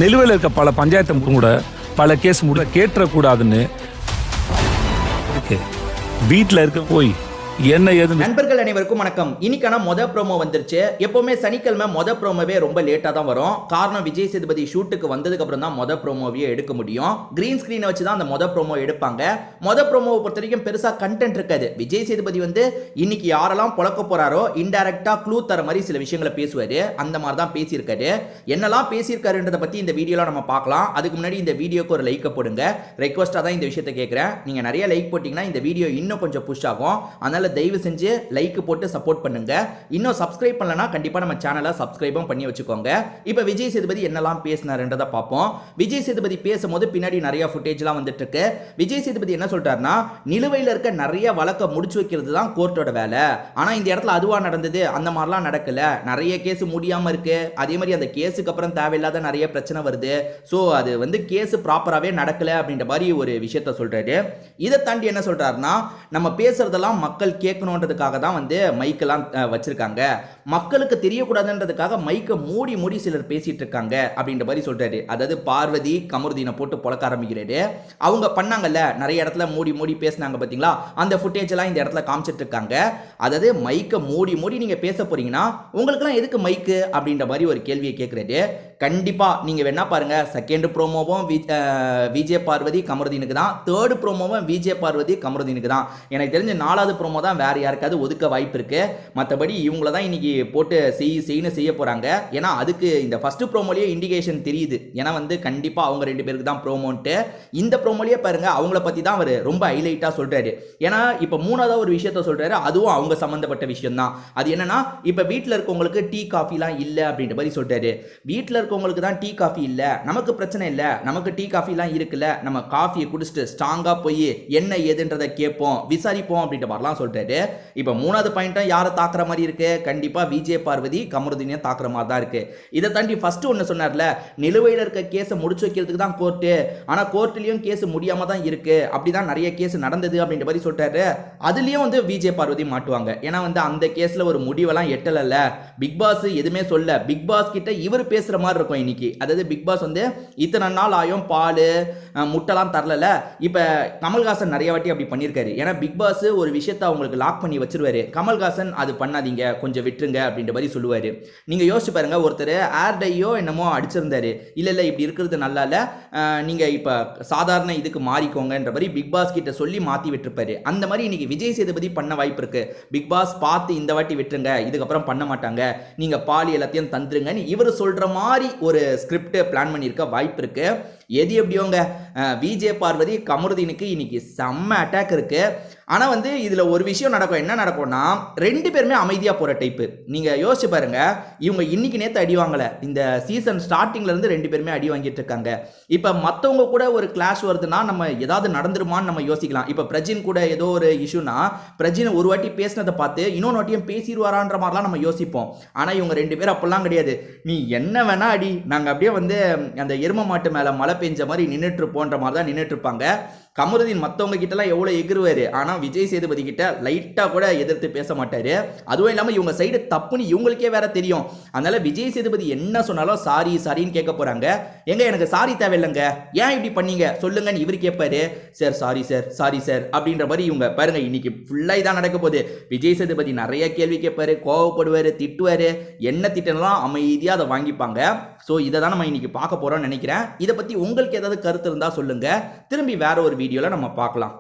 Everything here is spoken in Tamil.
நிலுவையில் இருக்க பல பஞ்சாயத்து கூட பல கேஸ் கேட்டுறக்கூடாதுன்னு வீட்டில் இருக்க போய் என்ன ஏது. நண்பர்கள் அனைவருக்கும் வணக்கம். இன்னைக்கான மொத ப்ரோமோ வந்துருச்சு. எப்பவுமே சனிக்கிழமை மொத ப்ரோமோவே ரொம்ப லேட்டா தான் வரும். காரணம் விஜய் சேதுபதி ஷூட்டுக்கு வந்ததுக்கு அப்புறம் தான் மொத ப்ரோமோவே எடுக்க முடியும். கிரீன் ஸ்கிரீனை வச்சு தான் அந்த மொத ப்ரோமோ எடுப்பாங்க. மொத ப்ரோமோவை பொறுத்த வரைக்கும் பெருசா கண்டென்ட் இருக்காது. விஜய் சேதுபதி இன்னைக்கு யாரெல்லாம் பொழக்க போறாரோ இன்டைரக்டா க்ளூ தர மாதிரி சில விஷயங்களை பேசுவாரு. அந்த மாதிரி தான் பேசியிருக்காரு. என்னெல்லாம் பேசியிருக்காருன்றதை பத்தி இந்த வீடியோல நம்ம பார்க்கலாம். அதுக்கு முன்னாடி இந்த வீடியோக்கு ஒரு லைக் போடுங்க. ரெக்வஸ்டா தான் இந்த விஷயத்தை கேட்கிறேன். நீங்க நிறைய லைக் போட்டீங்கன்னா இந்த வீடியோ இன்னும் கொஞ்சம் புஷ் ஆகும். அதனால தயவு செஞ்சு லைக் போட்டு சப்போர்ட் பண்ணுங்க. இன்னும் சப்ஸ்கிரைப் பண்ணலனா கண்டிப்பா நம்ம சேனலை சப்ஸ்கிரைபும் பண்ணி வச்சுக்கோங்க. இப்போ விஜய் சேதுபதி என்னெல்லாம் பேசினாருன்றதை பார்ப்போம். விஜய் சேதுபதி பேசும்போது பின்னாடி நிறைய ஃபுட்டேஜ்லாம் வந்துட்டு இருக்கு. விஜய் சேதுபதி என்ன சொல்றாருன்னா, நிலுவையில் இருக்க நிறைய வழக்கை முடிச்சு வைக்கிறது தான் கோர்ட்டோட வேலை. ஆனா இந்த இடத்துல அதுவா நடந்தது, அந்த மாதிரிலாம் நடக்கல. நிறைய கேஸ் முடியாம இருக்கு. அதே மாதிரி அந்த கேஸுக்கு அப்புறம் தேவையில்லாத நிறைய பிரச்சனை வருது. ஸோ அது கேஸ் ப்ராப்பராகவே நடக்கல அப்படின்ற மாதிரி ஒரு விஷயத்த சொல்றாரு. இதை தாண்டி என்ன சொல்றாருன்னா, நம்ம பேசுறதெல்லாம் மக்கள் கேட்கணுன்றதுக்காக தான் மைக்கெல்லாம் வச்சிருக்காங்க. மக்களுக்கு தெரியக்கூடாதுன்றதுக்காக மைக்கை மூடி மூடி சிலர் பேசிட்டு இருக்காங்க அப்படின்ற மாதிரி சொல்றாரு. அதாவது பார்வதி கமருதீனை போட்டு பொழக்க ஆரம்பிக்கிறாரு. அவங்க பண்ணாங்கல்ல, நிறைய இடத்துல மூடி மூடி பேசினாங்க பாத்தீங்களா, அந்த ஃபுட்டேஜ் எல்லாம் இந்த இடத்துல காமிச்சிட்டு இருக்காங்க. அதாவது மைக்கை மூடி மூடி நீங்க பேச போறீங்கன்னா உங்களுக்குலாம் எதுக்கு மைக்கு அப்படின்ற மாதிரி ஒரு கேள்வியை கேட்கிறாரு. கண்டிப்பா நீங்க வேணா பாருங்க, செகண்ட் ப்ரோமோவும் விஜய் பார்வதி கமருதீனுக்கு தான், தேர்ட் ப்ரோமோவும் விஜய் பார்வதி கமருதீனுக்கு தான். எனக்கு தெரிஞ்ச நாலாவது ப்ரோமோ தான் வேற யாருக்காவது ஒதுக்க வாய்ப்பு இருக்கு. மற்றபடி இவங்கள தான் இன்னைக்கு போட்டு செய்ய போறாங்க. ஏன்னா அதுக்கு இந்த ஃபர்ஸ்ட் ப்ரோமோலயே இண்டிகேஷன் தெரியுது. ஏன்னா கண்டிப்பா அவங்க ரெண்டு பேருக்கு தான் ப்ரோமோன்ட்டு. இந்த ப்ரோமோலயே பாருங்க, அவங்கள பத்தி தான் அவர் ரொம்ப ஹைலைட்டா சொல்றாரு. ஏன்னா இப்ப மூணாவது ஒரு விஷயத்த சொல்றாரு, அதுவும் அவங்க சம்பந்தப்பட்ட விஷயம் தான். அது என்னன்னா, இப்ப வீட்டில் இருக்கவங்களுக்கு டீ காஃபிலாம் இல்லை அப்படின்ற மாதிரி சொல்றாரு. வீட்டில் இருக்கவங்களுக்கு தான் டீ காஃபி இல்லை, நமக்கு பிரச்சனை இல்லை, நமக்கு டீ காஃபிலாம் இருக்குல்ல, நம்ம காஃபியை குடிச்சிட்டு ஸ்ட்ராங்கா போய் என்ன ஏதுன்றதை கேட்போம், விசாரிப்போம் அப்படின்ற மாதிரிலாம் சொல்றாரு. இப்ப மூணாவது பாயிண்ட்டும் யாரை தாக்குற மாதிரி இருக்கு, கண்டிப்பா விஜய் பார்வதி கமருதீனை தாக்குற மாதிரி தான் இருக்கு. இதை தாண்டி ஃபர்ஸ்ட் ஒன்று சொன்னார்ல, நிலுவையில் இருக்க கேஸை முடிச்சு வைக்கிறதுக்கு தான் கோர்ட்டு, ஆனா கோர்ட்லயும் கேஸ் முடியாம தான் இருக்கு, அப்படிதான் நிறைய கேஸ் நடந்தது அப்படின்ற மாதிரி சொல்றாரு. அதுலயும் விஜய் பார்வதி மாட்டுவாங்க. ஏன்னா அந்த கேஸ்ல ஒரு முடிவெல்லாம் எட்டல, பிக் பாஸ் எதுவுமே சொல்ல, பிக் பாஸ் கிட்ட இவர் பேசுற மாதிரி இருக்கும் இன்னைக்கு. அதாவது பிக் பாஸ் இத்தனை நாள் ஆயும் பால் முட்டைலாம் தரல. இப்ப கமல்ஹாசன் நிறைய வாட்டி அப்படி பண்ணியிருக்காரு. ஏன்னா பிக் பாஸ் ஒரு விஷயத்தை அவங்களுக்கு லாக் பண்ணி வச்சிருவாரு. கமல்ஹாசன் அது பண்ணாதீங்க, கொஞ்சம் விட்டுருங்க அப்படின்ற மாதிரி சொல்லுவாரு. நீங்க யோசிச்சு பாருங்க, ஒருத்தர் ஏர்டையோ என்னமோ அடிச்சிருந்தாரு, இல்ல இப்படி இருக்கிறது நல்லா இல்ல, நீங்க இப்ப சாதாரண இதுக்கு மாறிக்கோங்கன்ற மாதிரி பிக் பாஸ் கிட்ட சொல்லி மாத்தி விட்டுருப்பாரு. அந்த மாதிரி இன்னைக்கு விஜய் சேதுபதி பண்ண வாய்ப்பு இருக்கு. பிக் பாஸ் பார்த்து இந்த வாட்டி விட்டுருங்க, இதுக்கப்புறம் பண்ண மாட்டாங்க, நீங்க பால் எல்லாத்தையும் தந்துருங்கன்னு இவர் சொல்ற மாதிரி ஒரு ஸ்கிரிப்ட் பிளான் பண்ணியிருக்க வாய்ப்பு இருக்கு. எது எப்படியோங்க, விஜய் பார்வதி கமருதீனுக்கு இன்னைக்கு செம்ம அட்டாக் இருக்கு. ஆனா இதுல ஒரு விஷயம் நடக்கும். என்ன நடக்கும்னா, ரெண்டு பேருமே அமைதியா போற டைப்பு. நீங்க யோசிச்சு பாருங்க, இவங்க இன்னைக்கு நேத்து அடி வாங்கல, இந்த சீசன் ஸ்டார்டிங்ல இருந்து ரெண்டு பேருமே அடி வாங்கிட்டு இருக்காங்க. இப்ப மத்தவங்க கூட ஒரு கிளாஷ் வருதுன்னா நம்ம ஏதாவது நடந்துருமான்னு நம்ம யோசிக்கலாம். இப்ப பிரஜின் கூட ஏதோ ஒரு இஷ்யூனா, பிரஜின் ஒரு வாட்டி பேசினதை பார்த்து இன்னொன்று வாட்டியும் பேசிடுவாரான்ற மாதிரிலாம் நம்ம யோசிப்போம். ஆனா இவங்க ரெண்டு பேரும் அப்பெல்லாம் கிடையாது. நீ என்ன வேணா அடி, நாங்க அப்படியே அந்த எரும மாட்டு மேல மழை பெஞ்ச மாதிரி நின்றுட்டு இருப்போன்ற மாதிரி தான் நின்றுட்டு இருப்பாங்க. கமருதீன் மற்றவங்க கிட்டலாம் எவ்வளோ எகிருவாரு, ஆனால் விஜய் சேதுபதி கிட்ட லைட்டாக கூட எதிர்த்து பேச மாட்டாரு. அதுவும் இல்லாமல் இவங்க சைடு தப்புன்னு இவங்களுக்கே வேற தெரியும். அதனால விஜய் சேதுபதி என்ன சொன்னாலும் சாரின்னு கேட்க போறாங்க. எங்க எனக்கு சாரி தேவையில்லைங்க, ஏன் இப்படி பண்ணீங்க சொல்லுங்கன்னு இவர் கேட்பாரு. சார் சாரி சார் அப்படின்ற மாதிரி இவங்க பாருங்க, இன்னைக்கு ஃபுல்லாக இதான் நடக்க போகுது. விஜய் சேதுபதி நிறைய கேள்வி கேட்பாரு, கோவப்படுவாரு, திட்டுவாரு. என்ன திட்டலாம் அமைதியாக அதை வாங்கிப்பாங்க. ஸோ இதை தான் நம்ம இன்னைக்கு பார்க்க போறோம்னு நினைக்கிறேன். இதை பற்றி உங்களுக்கு ஏதாவது கருத்து இருந்தால் சொல்லுங்க. திரும்பி வேற ஒரு வீடியோல நம்ம பார்க்கலாம்.